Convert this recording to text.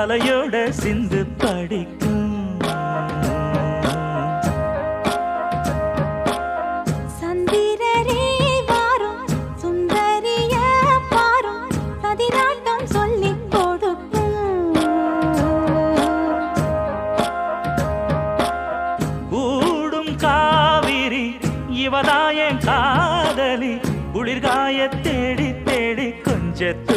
அலையோட சிந்து படிக்கும். சந்திரரே வாரும் சுந்தரிய பாரும் சதிராட்டம் சொல்லிக் கொடுக்கும். கூடும் காவிரி இவதாயன் காதலி குளிர்காய தேடி தேடி கொஞ்சத்து